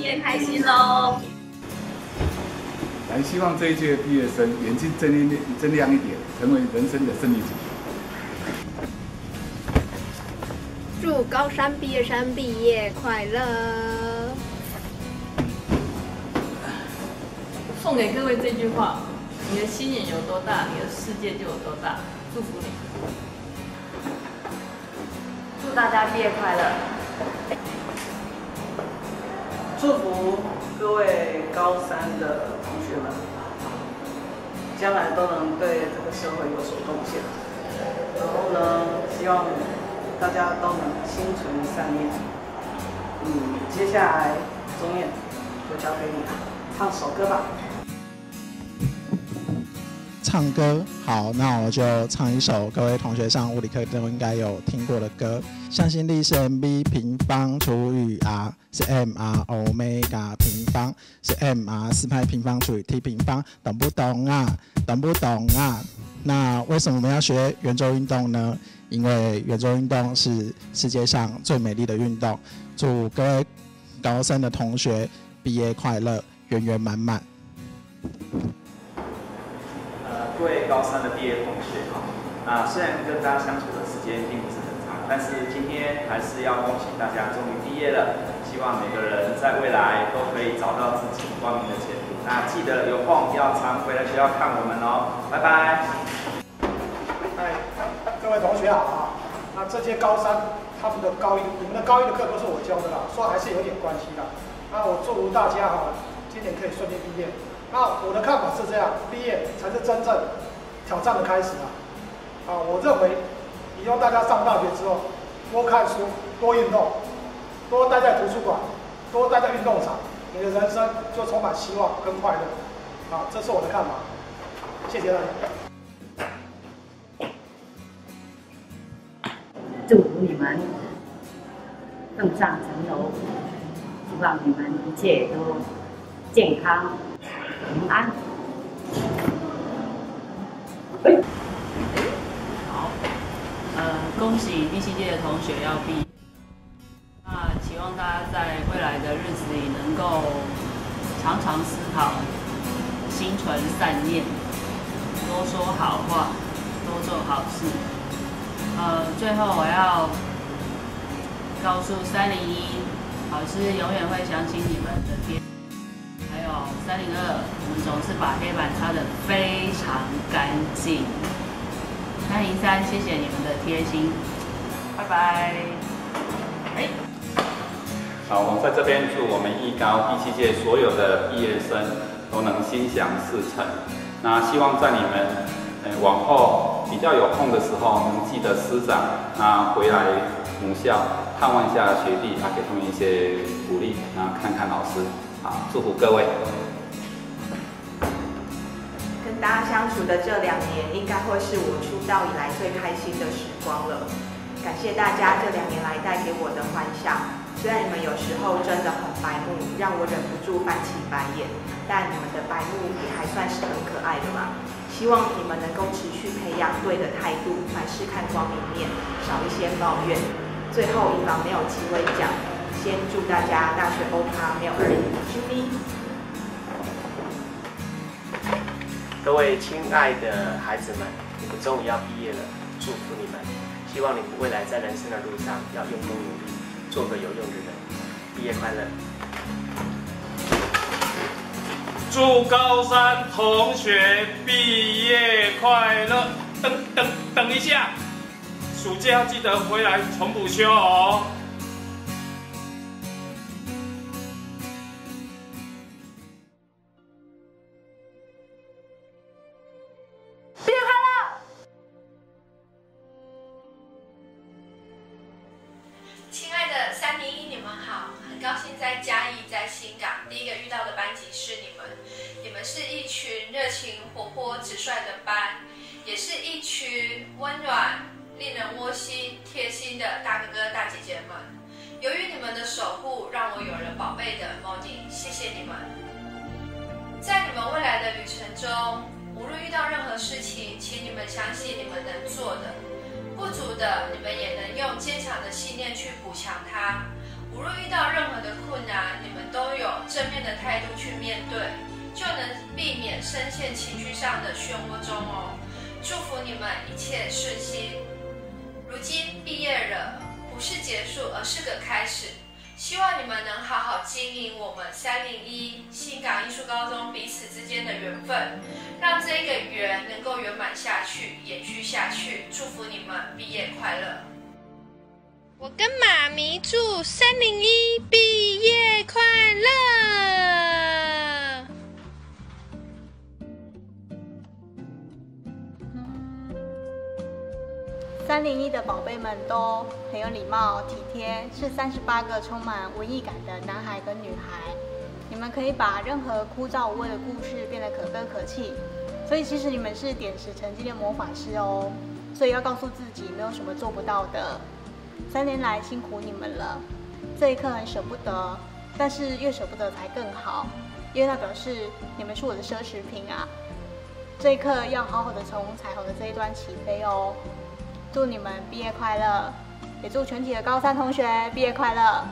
业开心喽！还希望这一届毕业生眼睛睁亮一点，成为人生的胜利组。祝高三毕业生毕业快乐！送给各位这句话：你的心眼有多大，你的世界就有多大。祝福你！祝大家毕业快乐！祝福各位高三的同学们，将来都能对这个社会有所贡献。然后呢，希望大家都能心存善念。接下来钟燕就交给你了，唱首歌吧。唱歌好，那我就唱一首各位同学上物理课都应该有听过的歌。向心力是 mv 平方除以 r 是 mr omega 平方是 mr 4派平方除以 t 平方，懂不懂啊？懂不懂啊？那为什么我们要学圆周运动呢？因为圆周运动是世界上最美丽的运动。祝各位高三的同学毕业快乐，圆圆满满。各位高三的毕业同学虽然跟大家相处的时间并不是很长，但是今天还是要恭喜大家终于毕业了。希望每个人在未来都可以找到自己光明的前途。那记得有空要常回来学校看我们哦，拜拜。各位同学好那这届高三他们的高一，你们的高一的课都是我教的啦，说还是有点关系的。那我祝福大家今年可以顺利毕业。那我的看法是这样，毕业才是真正挑战的开始我认为以后大家上大学之后，多看书，多运动，多待在图书馆，多待在运动场，你的人生就充满希望跟快乐。这是我的看法。谢谢大家。祝福你们更上层楼，希望你们一切都健康。平安。好，恭喜第7届的同学要毕业。那期望大家在未来的日子里能够常常思考，心存善念，多说好话，多做好事。最后我要告诉301，老师永远会相信你们的天。还有302，我们总是把黑板擦得非常干净。303，谢谢你们的贴心，拜拜。好，在这边祝我们艺高第7届所有的毕业生都能心想事成。那希望在你们往后比较有空的时候，能记得师长，回来母校探望一下学弟，给他们一些鼓励，看看老师。好，祝福各位。跟大家相处的这2年，应该会是我出道以来最开心的时光了。感谢大家这2年来带给我的欢笑。虽然你们有时候真的很白目，让我忍不住翻起白眼，但你们的白目也还算是很可爱的嘛。希望你们能够持续培养对的态度，凡事看光明面，少一些抱怨。最后，以防没有机会讲，先祝大家大学欧趴没有2年之咪。各位亲爱的孩子们，你们终于要毕业了，祝福你们！希望你们未来在人生的路上要用功努力，做个有用的人。毕业快乐！祝高三同学毕业快乐！等一下，暑假要记得回来重补修哦。毕业快乐！亲爱的301，你们好，很高兴在嘉义，在新港第一个遇到的班级是你们。你们是一群热情、活泼、直率的班，也是一群温暖、令人窝心、贴心的大哥哥、大姐姐们。由于你们的守护，让我有了宝贝的 Morning， 谢谢你们。在你们未来的旅程中，无论遇到任何事情，请你们相信你们能做的，不足的你们也能用坚强的信念去补强它。无论遇到任何的困难，你们都有正面的态度去面对，就能避免深陷情绪上的漩涡中哦。祝福你们一切顺心。如今毕业了，不是结束，而是个开始。希望你们能好好经营我们301新港艺术高中彼此之间的缘分，让这个缘能够圆满下去，延续下去。祝福你们毕业快乐！我跟妈咪祝301毕业快乐！301的宝贝们都很有礼貌、体贴，是38个充满文艺感的男孩跟女孩。你们可以把任何枯燥无味的故事变得可歌可泣，所以其实你们是点石成金的魔法师哦。所以要告诉自己，没有什么做不到的。3年来辛苦你们了，这一刻很舍不得，但是越舍不得才更好，因为那表示你们是我的奢侈品啊。这一刻要好好的从彩虹的这一端起飞哦。祝你们毕业快乐，也祝全体的高3同学毕业快乐。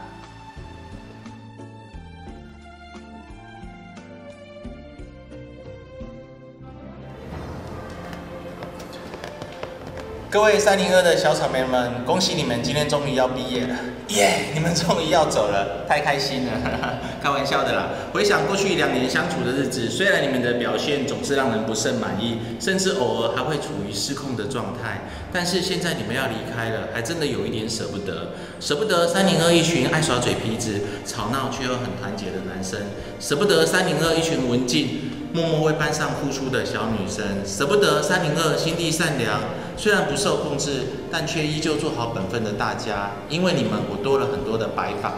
各位302的小草莓们，恭喜你们今天终于要毕业了，耶！你们终于要走了，太开心了，开玩笑的啦。回想过去2年相处的日子，虽然你们的表现总是让人不甚满意，甚至偶尔还会处于失控的状态，但是现在你们要离开了，还真的有一点舍不得。舍不得302一群爱耍嘴皮子、吵闹却又很团结的男生，舍不得302一群文静、默默为班上付出的小女生，舍不得302心地善良，虽然不受控制，但却依旧做好本分的大家。因为你们，我多了很多的白发；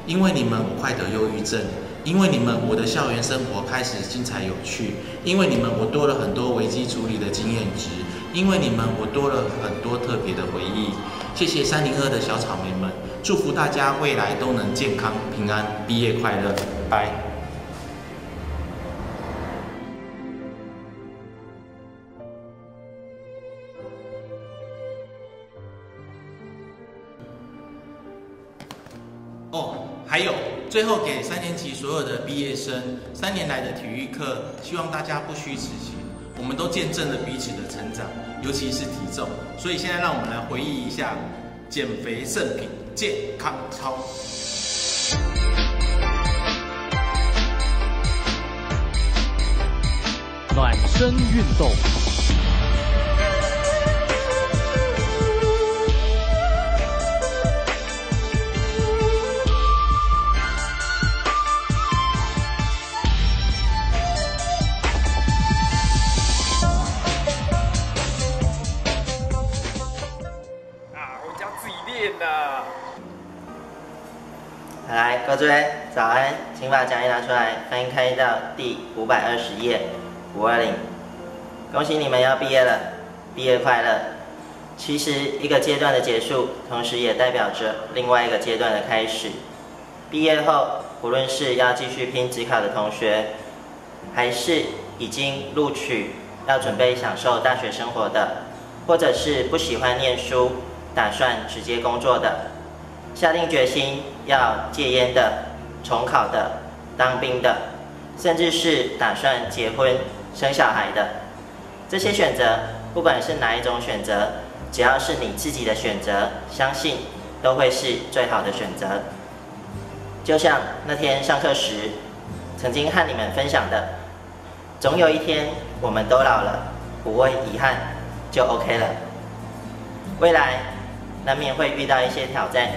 因为你们，我快得忧郁症；因为你们，我的校园生活开始精彩有趣；因为你们，我多了很多危机处理的经验值；因为你们，我多了很多特别的回忆。谢谢302的小草莓们，祝福大家未来都能健康平安，毕业快乐，拜。哦，还有，最后给3年级所有的毕业生，3年来的体育课，希望大家不虚此行。我们都见证了彼此的成长，尤其是体重。所以现在让我们来回忆一下减肥圣品健康操。暖身运动。来，各位早安，请把讲义拿出来，翻开到第520页，520。恭喜你们要毕业了，毕业快乐！其实一个阶段的结束，同时也代表着另外一个阶段的开始。毕业后，无论是要继续拼指考的同学，还是已经录取要准备享受大学生活的，或者是不喜欢念书，打算直接工作的，下定决心要戒烟的、重考的、当兵的，甚至是打算结婚生小孩的，这些选择，不管是哪一种选择，只要是你自己的选择，相信都会是最好的选择。就像那天上课时曾经和你们分享的，总有一天我们都老了，不会遗憾就 OK 了。未来难免会遇到一些挑战，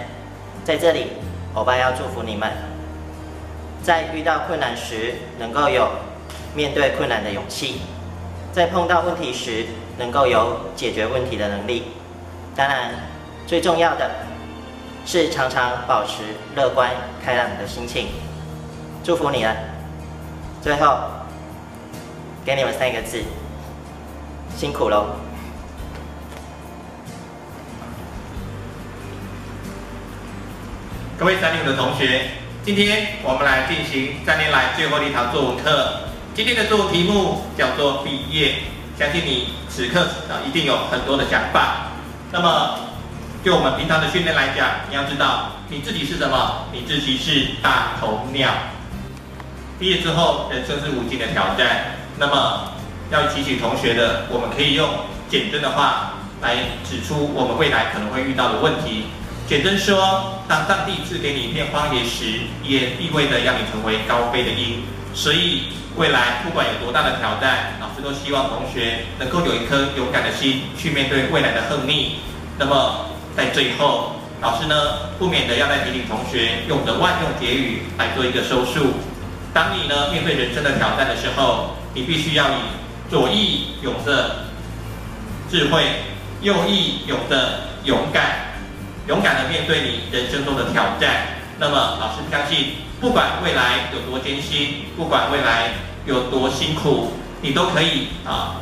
在这里欧巴要祝福你们，在遇到困难时能够有面对困难的勇气，在碰到问题时能够有解决问题的能力。当然最重要的是常常保持乐观开朗的心情。祝福你了。最后给你们3个字，辛苦喽。各位365的同学，今天我们来进行3年来最后的一堂作文课。今天的作文题目叫做毕业，相信你此刻一定有很多的想法。那么就我们平常的训练来讲，你要知道你自己是什么，你自己是大头鸟。毕业之后，人生是无尽的挑战。那么要提醒同学的，我们可以用简真的话来指出我们未来可能会遇到的问题。简真说，当上帝赐给你一片荒野时，也意味着要你成为高飞的鹰。所以未来不管有多大的挑战，老师都希望同学能够有一颗勇敢的心去面对未来的横逆。那么在最后，老师呢不免的要再提醒同学，用着万用结语来做一个收束。当你呢面对人生的挑战的时候，你必须要以左翼有着智慧，右翼有着勇敢，勇敢的面对你人生中的挑战。那么老师相信，不管未来有多艰辛，不管未来有多辛苦，你都可以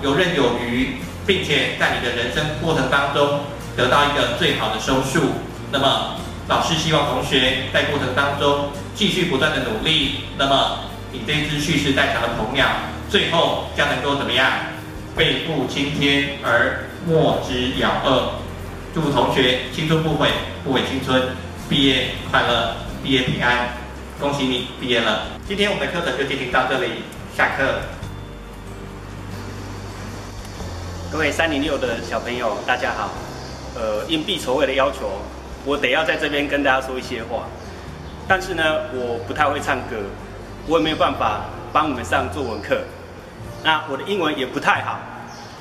游刃有余，并且在你的人生过程当中得到一个最好的收束。那么老师希望同学在过程当中继续不断的努力，那么你这一只蓄势待强的鹏鸟，最后将能够怎么样？背负青天而莫之杳饵。祝福同学青春不悔，不悔青春，毕业快乐，毕业平安，恭喜你毕业了。今天我们的课程就进行到这里，下课。各位306的小朋友，大家好。因毕筹会的要求，我得要在这边跟大家说一些话。但是呢，我不太会唱歌，我也没有办法帮你们上作文课。那我的英文也不太好，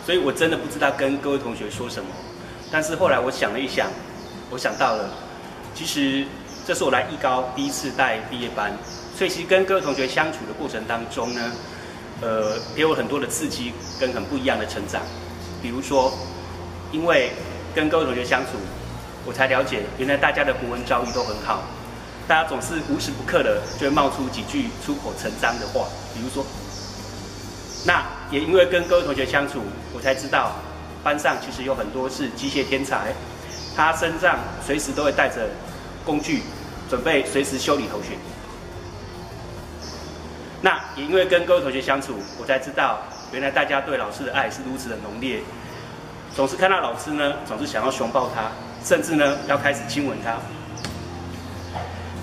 所以我真的不知道跟各位同学说什么。但是后来我想了一想，我想到了，其实这是我来艺高第一次带毕业班，所以其实跟各位同学相处的过程当中呢，给我很多的刺激跟很不一样的成长。比如说，因为跟各位同学相处，我才了解原来大家的国文造诣都很好，大家总是无时不刻的就会冒出几句出口成章的话，比如说，那也因为跟各位同学相处，我才知道班上其实有很多是机械天才，他身上随时都会带着工具，准备随时修理头绪。那也因为跟各位同学相处，我才知道原来大家对老师的爱是如此的浓烈，总是看到老师呢，总是想要熊抱他，甚至呢要开始亲吻他。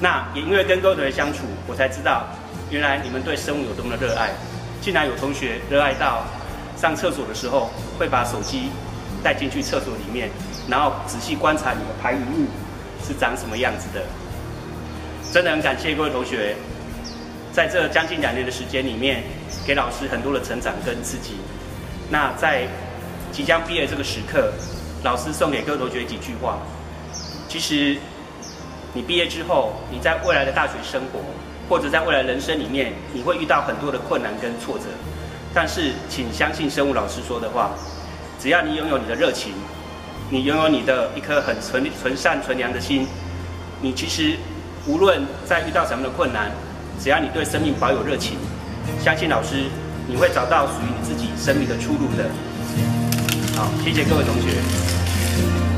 那也因为跟各位同学相处，我才知道原来你们对生物有多么的热爱，竟然有同学热爱到上厕所的时候会把手机带进去厕所里面，然后仔细观察你的排遗物是长什么样子的。真的很感谢各位同学，在这将近2年的时间里面，给老师很多的成长跟刺激。那在即将毕业这个时刻，老师送给各位同学几句话。其实你毕业之后，你在未来的大学生活，或者在未来人生里面，你会遇到很多的困难跟挫折。但是请相信生物老师说的话，只要你拥有你的热情，你拥有你的一颗很纯善纯良的心，你其实无论在遇到什么的困难，只要你对生命保有热情，相信老师，你会找到属于你自己生命的出路的。好，谢谢各位同学。